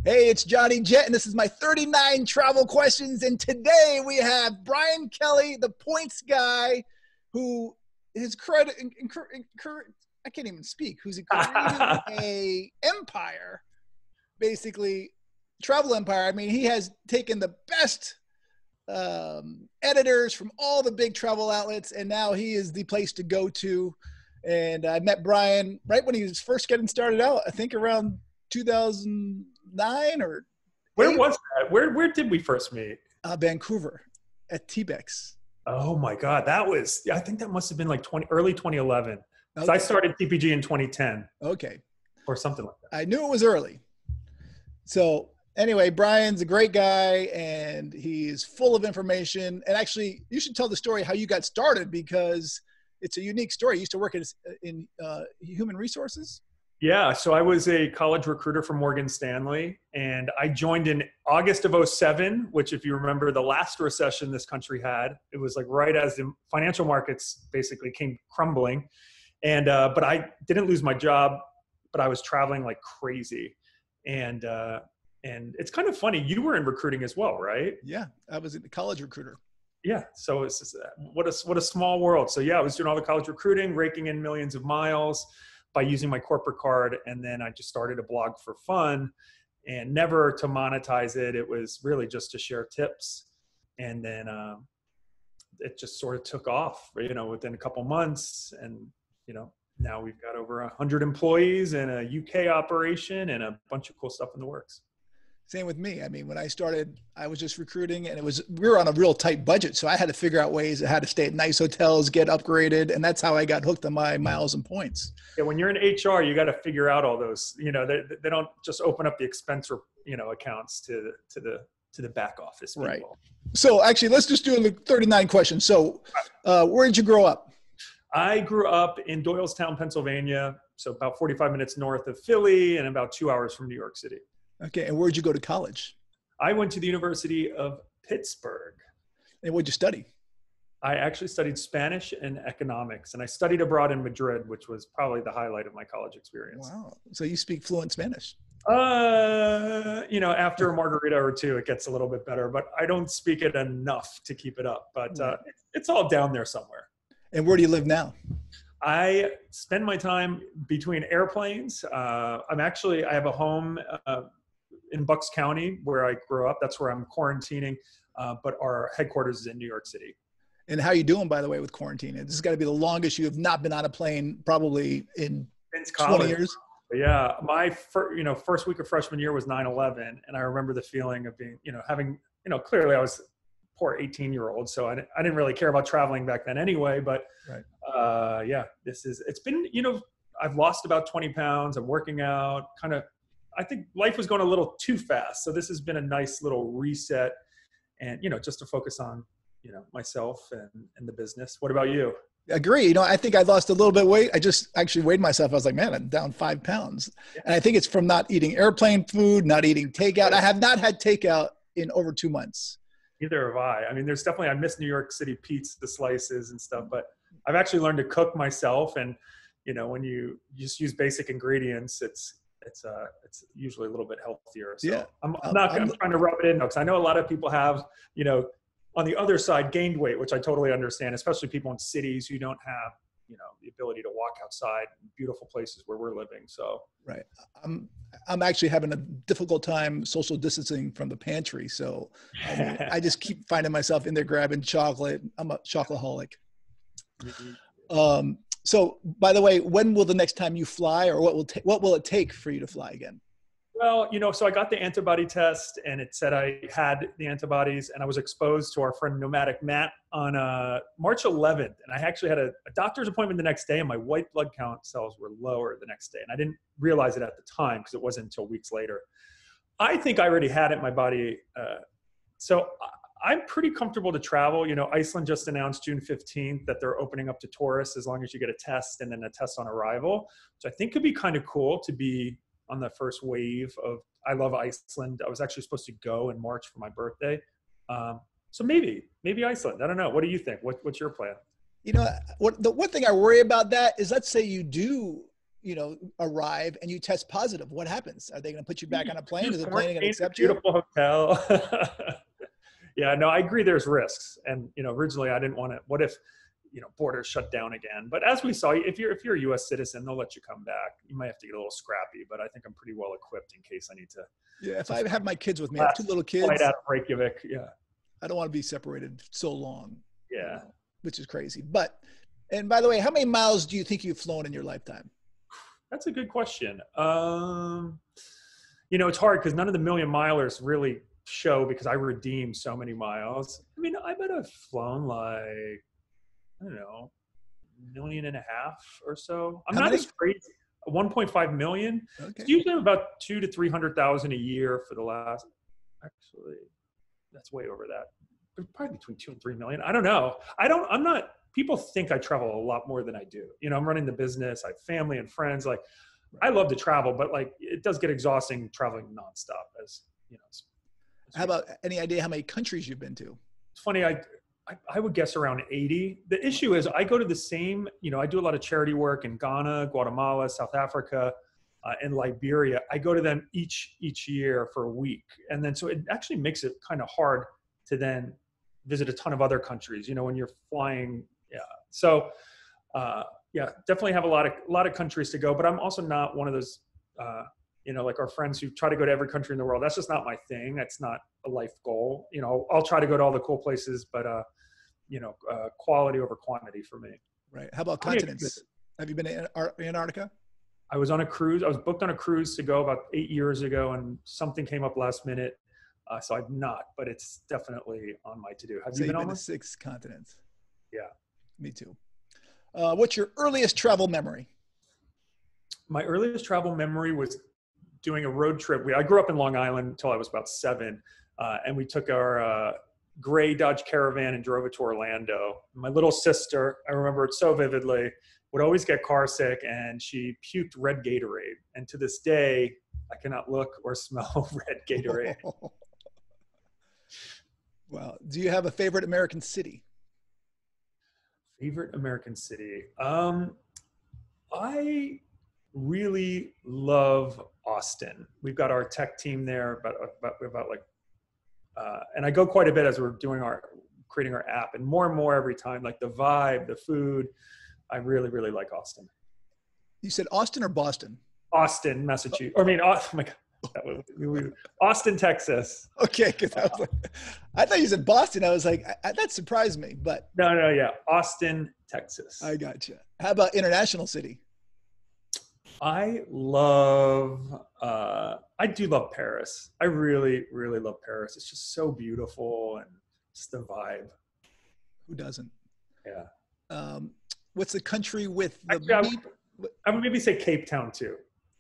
Hey, it's Johnny Jet, and this is my 39 travel questions. And today we have Brian Kelly, the points guy, who his credit, I can't even speak, who's created a empire, basically, travel empire. I mean, he has taken the best editors from all the big travel outlets, and now he is the place to go to. And I met Brian right when he was first getting started out, I think around 2009 or where 8. was that? Where did we first meet? Vancouver at TBEX. Oh my God, I think that must have been like early 2011. Okay. So I started TPG in 2010. Okay. Or something like that. I knew it was early. So anyway, Brian's a great guy and he's full of information. And actually, you should tell the story how you got started, because it's a unique story. You used to work in human resources. Yeah, so I was a college recruiter for Morgan Stanley, and I joined in August of 2007, which, if you remember, the last recession this country had. It was like right as the financial markets basically came crumbling. And but I didn't lose my job, but I was traveling like crazy. And it's kind of funny. You were in recruiting as well, right? Yeah, I was a college recruiter. Yeah, so it's just, what a small world. So yeah, I was doing all the college recruiting, raking in millions of miles by using my corporate card. And then I just started a blog for fun and never to monetize it. It was really just to share tips. And then it just sort of took off, within a couple months. And, now we've got over 100 employees and a UK operation and a bunch of cool stuff in the works. Same with me. I mean, when I started, I was just recruiting, and we were on a real tight budget. So I had to figure out ways of how to stay at nice hotels, get upgraded. And that's how I got hooked on my miles and points. Yeah. When you're in HR, you got to figure out all those, they don't just open up the expense or, accounts to the back office people. Right. So actually, let's just do the 39 questions. So where did you grow up? I grew up in Doylestown, Pennsylvania. So about 45 minutes north of Philly and about 2 hours from New York City. Okay. And where'd you go to college? I went to the University of Pittsburgh. And what'd you study? I actually studied Spanish and economics, and I studied abroad in Madrid, which was probably the highlight of my college experience. Wow. So you speak fluent Spanish? After a margarita or two, it gets a little bit better, but I don't speak it enough to keep it up, but it's all down there somewhere. And where do you live now? I spend my time between airplanes. I have a home in Bucks County where I grew up. That's where I'm quarantining, but our headquarters is in New York City. And how are you doing, by the way, with quarantine? This has got to be the longest you have not been on a plane probably in 20 years. Yeah. My first week of freshman year was 9/11. And I remember the feeling of being, having, clearly I was a poor 18-year-old. So I didn't really care about traveling back then anyway, but right. It's been, I've lost about 20 pounds. I'm working out I think life was going a little too fast. So this has been a nice little reset and, just to focus on, myself and the business. What about you? Agree. I think I lost a little bit of weight. I just actually weighed myself. I was like, man, I'm down 5 pounds. Yeah. And I think it's from not eating airplane food, not eating takeout. I have not had takeout in over 2 months. Neither have I. I mean, I miss New York City pizza slices and stuff, but I've actually learned to cook myself. And, when you just use basic ingredients, it's usually a little bit healthier. So yeah. I'm trying to rub it in because I know a lot of people have, on the other side gained weight, which I totally understand, especially people in cities who don't have, the ability to walk outside in beautiful places where we're living. So, right. I'm actually having a difficult time social distancing from the pantry. So I just keep finding myself in there grabbing chocolate. I'm a chocoholic. So by the way, when will the next time you fly, or what will it take for you to fly again? Well, so I got the antibody test and it said I had the antibodies, and I was exposed to our friend Nomadic Matt on March 11th. And I actually had a doctor's appointment the next day, and my white blood count cells were lower the next day. And I didn't realize it at the time because it wasn't until weeks later. I think I already had it in my body. So I'm pretty comfortable to travel. Iceland just announced June 15th that they're opening up to tourists as long as you get a test and then a test on arrival. So I think it'd be kind of cool to be on the first wave of, I love Iceland. I was actually supposed to go in March for my birthday. So maybe Iceland. I don't know. What do you think? What's your plan? The one thing I worry about that is, let's say you do arrive and you test positive? What happens? Are they going to put you back on a plane? Is the plane going to accept you? Beautiful hotel. Yeah, no, I agree. There's risks, and originally I didn't want to. What if borders shut down again? But as we saw, if you're a U.S. citizen, they'll let you come back. You might have to get a little scrappy, but I think I'm pretty well equipped in case I need to. Yeah, if I have my kids with me, I have 2 little kids. Flight out of Reykjavik. Yeah, I don't want to be separated so long. Yeah, which is crazy. And by the way, how many miles do you think you've flown in your lifetime? That's a good question. It's hard because none of the million milers really show because I redeem so many miles. I mean, I bet I've flown like, I don't know, 1.5 million or so. I'm not as crazy. 1.5 million. Okay. It's usually about 200,000 to 300,000 a year for the last. Actually, that's way over that. Probably between 2 and 3 million. I don't know. I'm not. People think I travel a lot more than I do. I'm running the business. I have family and friends. Like, I love to travel, but like, it does get exhausting traveling nonstop. How about any idea how many countries you've been to? It's funny. I would guess around 80. The issue is I go to the same, I do a lot of charity work in Ghana, Guatemala, South Africa, and Liberia. I go to them each year for a week. And then, so it actually makes it kind of hard to then visit a ton of other countries, when you're flying. Yeah. So, yeah, definitely have a lot of countries to go, but I'm also not one of those, like our friends who try to go to every country in the world. That's just not my thing. That's not a life goal. I'll try to go to all the cool places, but, quality over quantity for me. Right. How about continents? Have you been to Antarctica? I was on a cruise. I was booked on a cruise to go about 8 years ago, and something came up last minute. So I've not, but it's definitely on my to-do. Have you been to 6 continents? Yeah. Me too. What's your earliest travel memory? My earliest travel memory was doing a road trip. I grew up in Long Island until I was about 7. And we took our gray Dodge Caravan and drove it to Orlando. My little sister, I remember it so vividly, would always get car sick, and she puked red Gatorade. And to this day, I cannot look or smell red Gatorade. Wow. Do you have a favorite American city? Favorite American city? I really love Austin. We've got our tech team there, and I go quite a bit as we're doing creating our app, and more every time. Like the vibe, the food. I really, really like Austin. You said Austin or Boston? Austin, Massachusetts. Oh my God. Austin, Texas. Okay, because I thought you said Boston. I was like, that surprised me, but no, yeah, Austin, Texas. I gotcha. How about international city? I do love Paris. I really, really love Paris. It's just so beautiful, and just the vibe. Who doesn't? Yeah. What's the country with the? Actually, I would maybe say Cape Town too.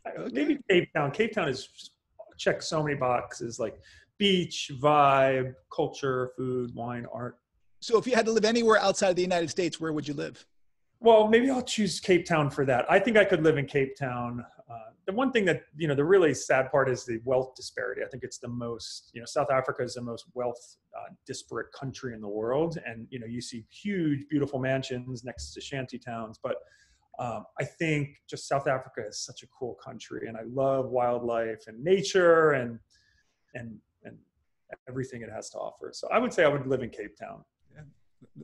Okay. Maybe Cape Town. Cape Town is checks so many boxes, like beach, vibe, culture, food, wine, art. So if you had to live anywhere outside of the United States, where would you live? Well, maybe I'll choose Cape Town for that. I think I could live in Cape Town. The one thing that, the really sad part is the wealth disparity. I think it's the most, South Africa is the most wealth disparate country in the world. And, you see huge, beautiful mansions next to shanty towns. But I think just South Africa is such a cool country. And I love wildlife and nature and everything it has to offer. So I would say I would live in Cape Town. Yeah,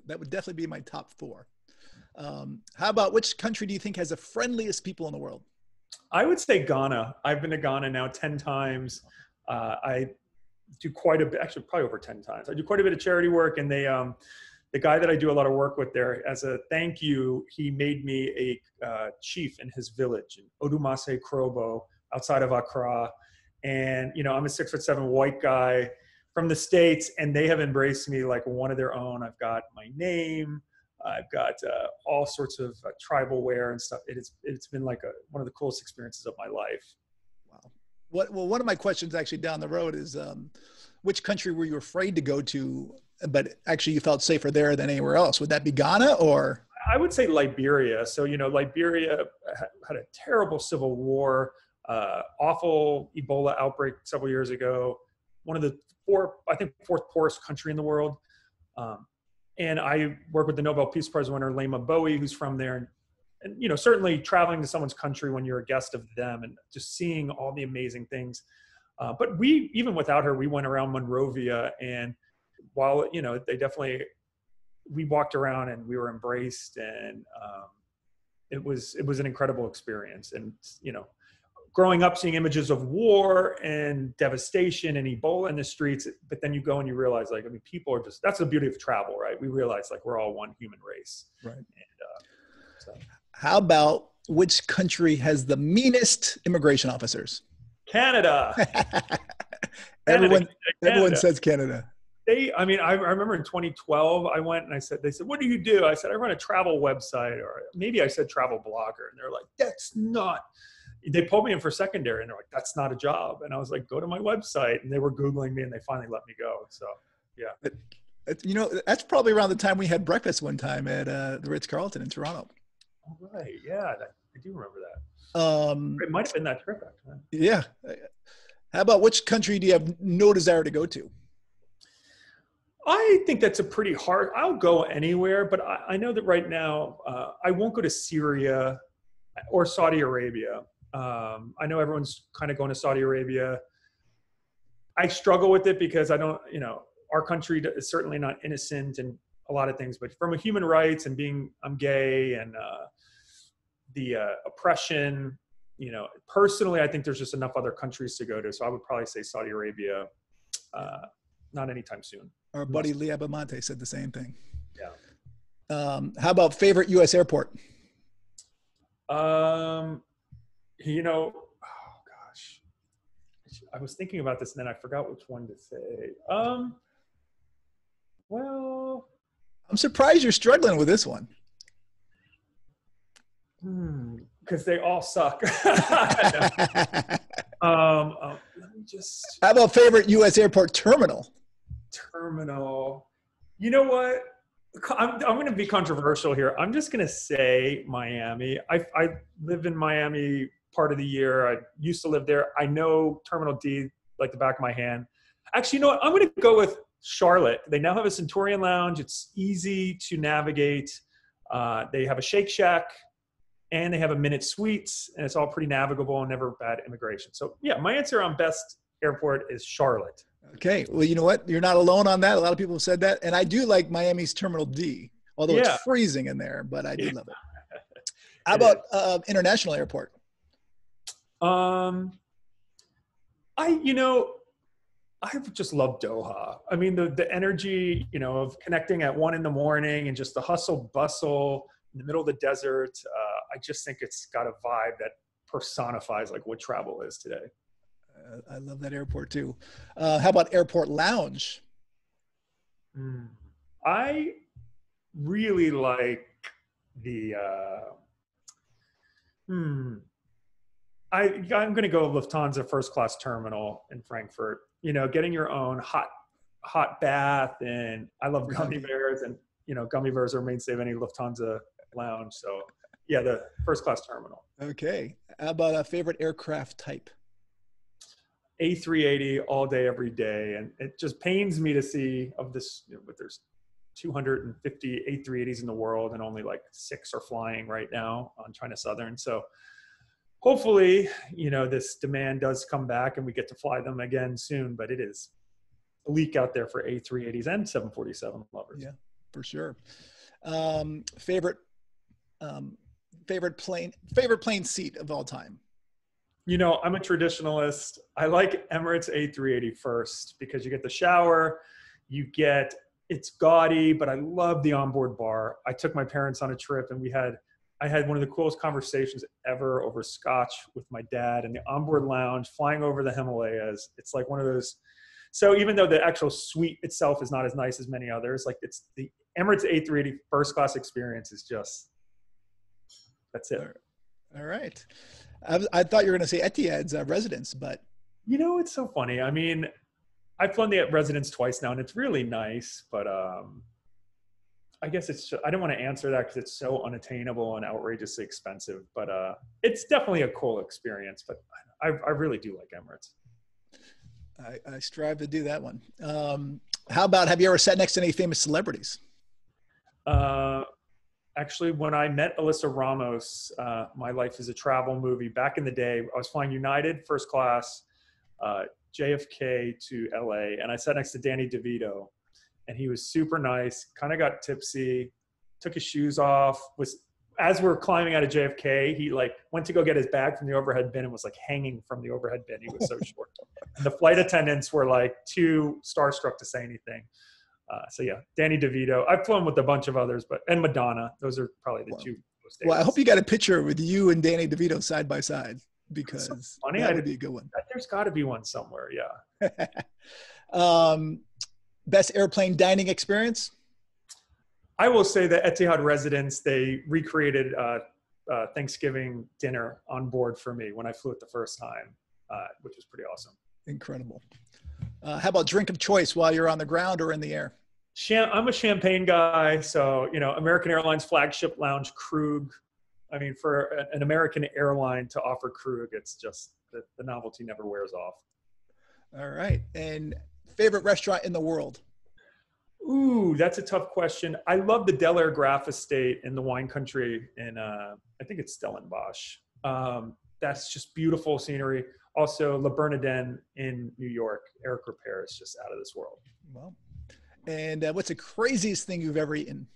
that would definitely be my top 4. How about which country do you think has the friendliest people in the world? I would say Ghana. I've been to Ghana now 10 times. I do quite a bit, actually probably over 10 times. I do quite a bit of charity work, and the guy that I do a lot of work with there, as a thank you, he made me a chief in his village in Odumase Krobo outside of Accra. And, I'm a 6'7" white guy from the States, and they have embraced me like one of their own. I've got my name. I've got all sorts of tribal wear and stuff. It's been like one of the coolest experiences of my life. Wow. Well, one of my questions actually down the road is, which country were you afraid to go to, but actually you felt safer there than anywhere else? Would that be Ghana or? I would say Liberia. So, Liberia had a terrible civil war, awful Ebola outbreak several years ago. One of the fourth poorest country in the world. And I work with the Nobel Peace Prize winner, Lema Bowie, who's from there. and, you know, certainly traveling to someone's country when you're a guest of them and just seeing all the amazing things. But even without her, we went around Monrovia, and while, you know, we walked around and we were embraced, and it was an incredible experience. And, you know, growing up seeing images of war and devastation and Ebola in the streets, but then you go and you realize, like, I mean, people are that's the beauty of travel, right? We realize, like, we're all one human race. Right. And, so. How about which country has the meanest immigration officers? Canada. Everyone says Canada. I mean, I remember in 2012, I went and they said, what do you do? I said, I run a travel website, or maybe I said travel blogger. And they're like, they pulled me in for secondary, and they're like, that's not a job. And I was like, go to my website. And they were Googling me, and they finally let me go. So, yeah. You know, that's probably around the time we had breakfast one time at the Ritz-Carlton in Toronto. All right. Yeah. I do remember that. It might have been that trip, actually. Yeah. How about which country do you have no desire to go to? I think that's a pretty hard. I'll go anywhere, but I know that right now I won't go to Syria or Saudi Arabia. I know everyone's kind of going to Saudi Arabia. I struggle with it because I don't, you know, our country is certainly not innocent in a lot of things, but from a human rights and I'm gay and the oppression, you know, personally, I think there's just enough other countries to go to. So I would probably say Saudi Arabia, not anytime soon. Our buddy Lee Abamonte said the same thing. Yeah. How about favorite U.S. airport? You know, oh gosh, I was thinking about this and then I forgot which one to say. Well, I'm surprised you're struggling with this one. Because they all suck. Let me just. How about favorite U.S. airport terminal? You know what? I'm going to be controversial here. I'm just going to say Miami. I live in Miami part of the year. I used to live there. I know Terminal D like the back of my hand. Actually, you know what? I'm going to go with Charlotte. They now have a Centurion Lounge. It's easy to navigate. They have a Shake Shack, and they have a Minute Suites, and it's all pretty navigable and never bad immigration. So yeah, my answer on best airport is Charlotte. Okay. Well, you know what? You're not alone on that. A lot of people have said that. And I do like Miami's Terminal D, although it's freezing in there, but I do love it. How about international airport? I just love Doha. I mean, the energy, you know, of connecting at 1 a.m. and just the hustle bustle in the middle of the desert. I just think it's got a vibe that personifies like what travel is today. I love that airport too. How about airport lounge? I really like the, I'm going to go Lufthansa first class terminal in Frankfurt, you know, getting your own hot bath. And I love gummy bears, and, you know, gummy bears are a mainstay of any Lufthansa lounge. So yeah, the first class terminal. Okay. How about a favorite aircraft type? A380 all day, every day. And it just pains me to see of this, you know, but there's 250 A380s in the world and only like 6 are flying right now on China Southern. So hopefully, you know, this demand does come back and we get to fly them again soon, but it is a leak out there for A380s and 747 lovers. Yeah, for sure. Favorite plane seat of all time? You know, I'm a traditionalist. I like Emirates A380 first because you get the shower, it's gaudy, but I love the onboard bar. I took my parents on a trip and I had one of the coolest conversations ever over scotch with my dad in the onboard lounge, flying over the Himalayas. It's like one of those. So even though the actual suite itself is not as nice as many others, like it's the Emirates A380 first class experience is just, that's it. All right. I thought you were going to say Etihad's residence, but. You know, it's so funny. I mean, I've flown the residence twice now and it's really nice, but I guess it's just, I don't want to answer that because it's so unattainable and outrageously expensive, but it's definitely a cool experience, but I really do like Emirates. I strive to do that one. How about, have you ever sat next to any famous celebrities? Actually, when I met Alyssa Ramos, My Life is a Travel movie, back in the day, I was flying United first class, JFK to LA, and I sat next to Danny DeVito, and he was super nice, kind of got tipsy, took his shoes off, as we were climbing out of JFK, he like went to go get his bag from the overhead bin and was like hanging from the overhead bin. He was so short. And the flight attendants were like too starstruck to say anything. So yeah, Danny DeVito. I've flown with a bunch of others, and Madonna. Those are probably the two most famous. Well, I hope you got a picture with you and Danny DeVito side by side, because so funny. That would be a good one. There's got to be one somewhere, yeah. Best airplane dining experience? I will say that Etihad residents, they recreated Thanksgiving dinner on board for me when I flew it the first time, which was pretty awesome. Incredible. How about drink of choice while you're on the ground or in the air? I'm a champagne guy, so American Airlines flagship lounge Krug. I mean, for an American airline to offer Krug, it's just the novelty never wears off. All right, and favorite restaurant in the world? Ooh, that's a tough question. I love the Del Air Graf estate in the wine country in I think it's Stellenbosch. That's just beautiful scenery. Also, Le Bernardin in New York, Eric Repair is just out of this world. Well, and what's the craziest thing you've ever eaten?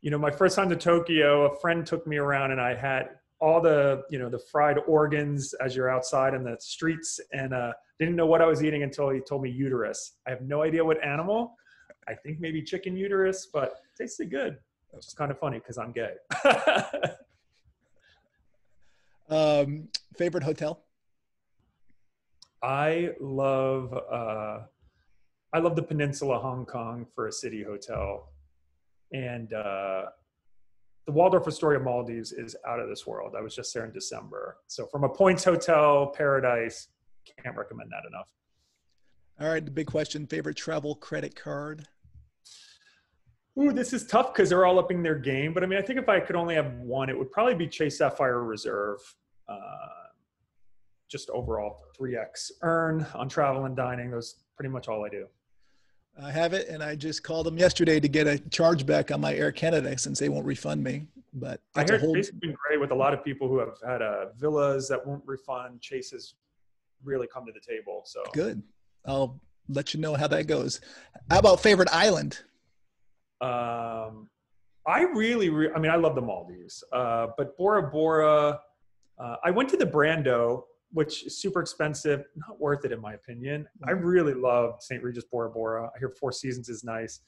My first time to Tokyo, a friend took me around and I had all the, the fried organs as you're outside in the streets, and didn't know what I was eating until he told me uterus. I have no idea what animal. I think maybe chicken uterus, but it tasted good. It's just kind of funny because I'm gay. Favorite hotel? I love the Peninsula Hong Kong for a city hotel, and the Waldorf Astoria Maldives is out of this world. I was just there in December, so from a points hotel paradise, can't recommend that enough. All right, the big question: favorite travel credit card? Ooh, this is tough because they're all upping their game. But I mean, I think if I could only have one, it would probably be Chase Sapphire Reserve. Just overall 3x earn on travel and dining. Those pretty much all I do. I have it, and I just called them yesterday to get a chargeback on my Air Canada since they won't refund me. But I heard Chase has been great with a lot of people who have had villas that won't refund. Chase has really come to the table. So good. I'll let you know how that goes. How about favorite island? I mean, I love the Maldives, but Bora Bora, I went to the Brando, which is super expensive, not worth it in my opinion. I really love St. Regis Bora Bora. I hear Four Seasons is nice.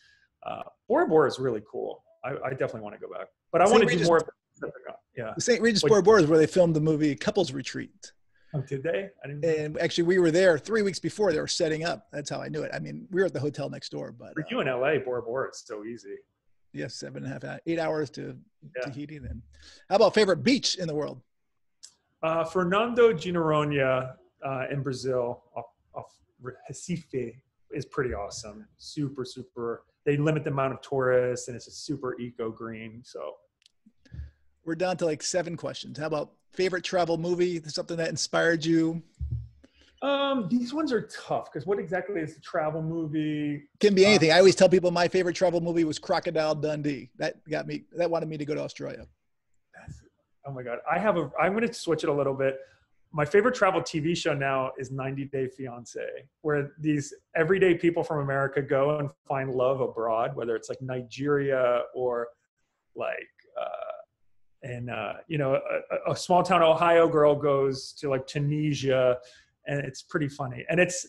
Bora Bora is really cool. I definitely want to go back, but I want to do more of it. Yeah. St. Regis Bora Bora is where they filmed the movie Couples Retreat. Oh, did they? I didn't know. And actually, we were there 3 weeks before they were setting up. That's how I knew it. I mean, we were at the hotel next door. But for you in LA, Bora Bora, it's so easy. Yes, 7.5, 8 hours to Tahiti. Then, how about favorite beach in the world? Fernando de Noronha in Brazil, off Recife, is pretty awesome. Super, super. They limit the amount of tourists, and it's a super eco-green. So we're down to like 7 questions. How about favorite travel movie? Something that inspired you? These ones are tough because what exactly is the travel movie? Can be anything. I always tell people my favorite travel movie was Crocodile Dundee. That wanted me to go to Australia. Oh my God. I'm going to switch it a little bit. My favorite travel TV show now is 90 Day Fiance, where these everyday people from America go and find love abroad, whether it's like Nigeria or like, a small town Ohio girl goes to like Tunisia, and it's pretty funny. And it's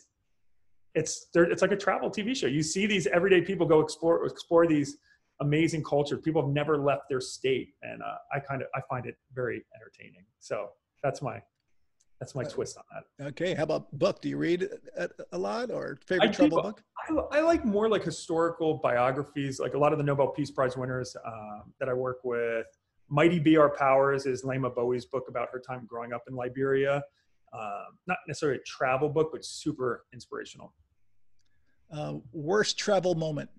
like a travel TV show. You see these everyday people go explore these amazing cultures. People have never left their state, and I find it very entertaining. So that's my twist on that. Okay, how about book? Do you read a lot, or favorite travel book? I like more like historical biographies, like a lot of the Nobel Peace Prize winners that I work with. Mighty Be Our Powers is Lema Bowie's book about her time growing up in Liberia. Not necessarily a travel book, but super inspirational. Worst travel moment?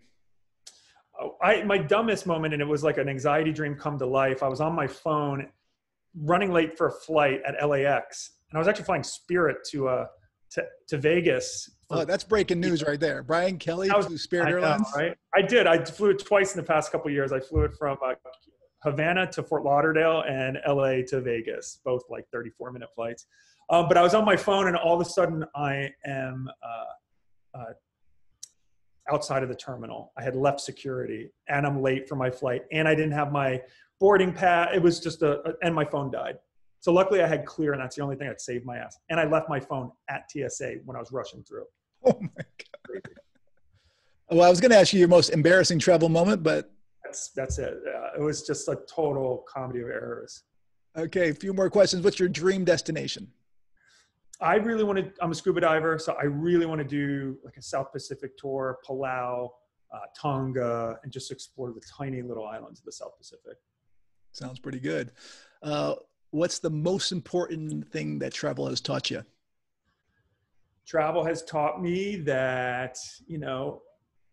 My dumbest moment, and it was like an anxiety dream come to life. I was on my phone running late for a flight at LAX, and I was actually flying Spirit to Vegas. Oh, that's breaking news right there. Brian Kelly flew Spirit Airlines. Right? I did. I flew it twice in the past couple of years. I flew it from Havana to Fort Lauderdale and LA to Vegas, both like 34-minute flights. But I was on my phone, and all of a sudden I am outside of the terminal. I had left security, and I'm late for my flight, and I didn't have my boarding pass. It was just and my phone died. So luckily I had Clear, and that's the only thing that saved my ass. And I left my phone at TSA when I was rushing through. Oh my God. Well, I was going to ask you your most embarrassing travel moment, but that's it. It was just a total comedy of errors. Okay, a few more questions. What's your dream destination? I really want to, I'm a scuba diver, so I really want to do like a South Pacific tour, Palau, Tonga, and just explore the tiny little islands of the South Pacific. Sounds pretty good. What's the most important thing that travel has taught you? Travel has taught me that, you know,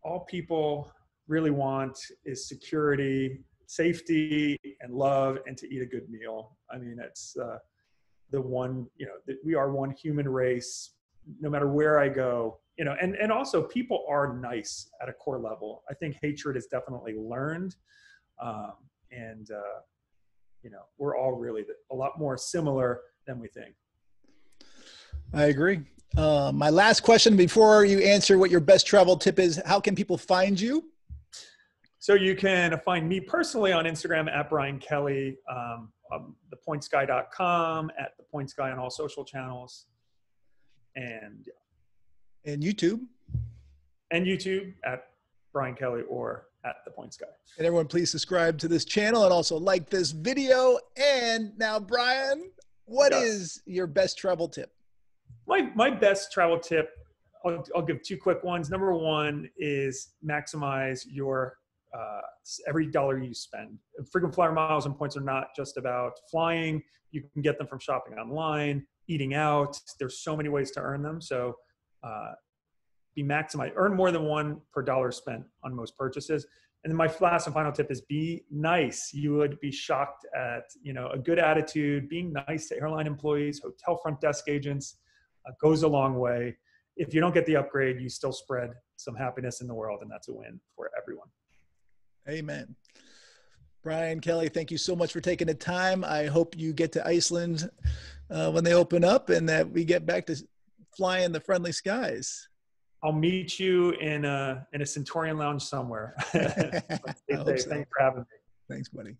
all people really want is security, safety, and love, and to eat a good meal. I mean, it's the one, you know, we are one human race, no matter where I go, you know, and also people are nice at a core level. I think hatred is definitely learned. You know, we're all really a lot more similar than we think. I agree. My last question before you answer what your best travel tip is, how can people find you? So you can find me personally on Instagram at Brian Kelly, thepointsguy.com, at thepointsguy on all social channels, and YouTube. And YouTube at Brian Kelly or at the Points Guy. And everyone, please subscribe to this channel and also like this video. And now, Brian, what is your best travel tip? My best travel tip, I'll give two quick ones. Number one is maximize your every dollar you spend. Frequent flyer miles and points are not just about flying. You can get them from shopping online, eating out. There's so many ways to earn them. So be maximized, earn more than one per dollar spent on most purchases. And then my last and final tip is be nice. You would be shocked at, you know, a good attitude, being nice to airline employees, hotel front desk agents goes a long way. If you don't get the upgrade, you still spread some happiness in the world, and that's a win for everyone. Amen. Brian Kelly, thank you so much for taking the time. I hope you get to Iceland when they open up, and that we get back to flying the friendly skies. I'll meet you in a Centurion lounge somewhere. Thanks for having me. Thanks, buddy.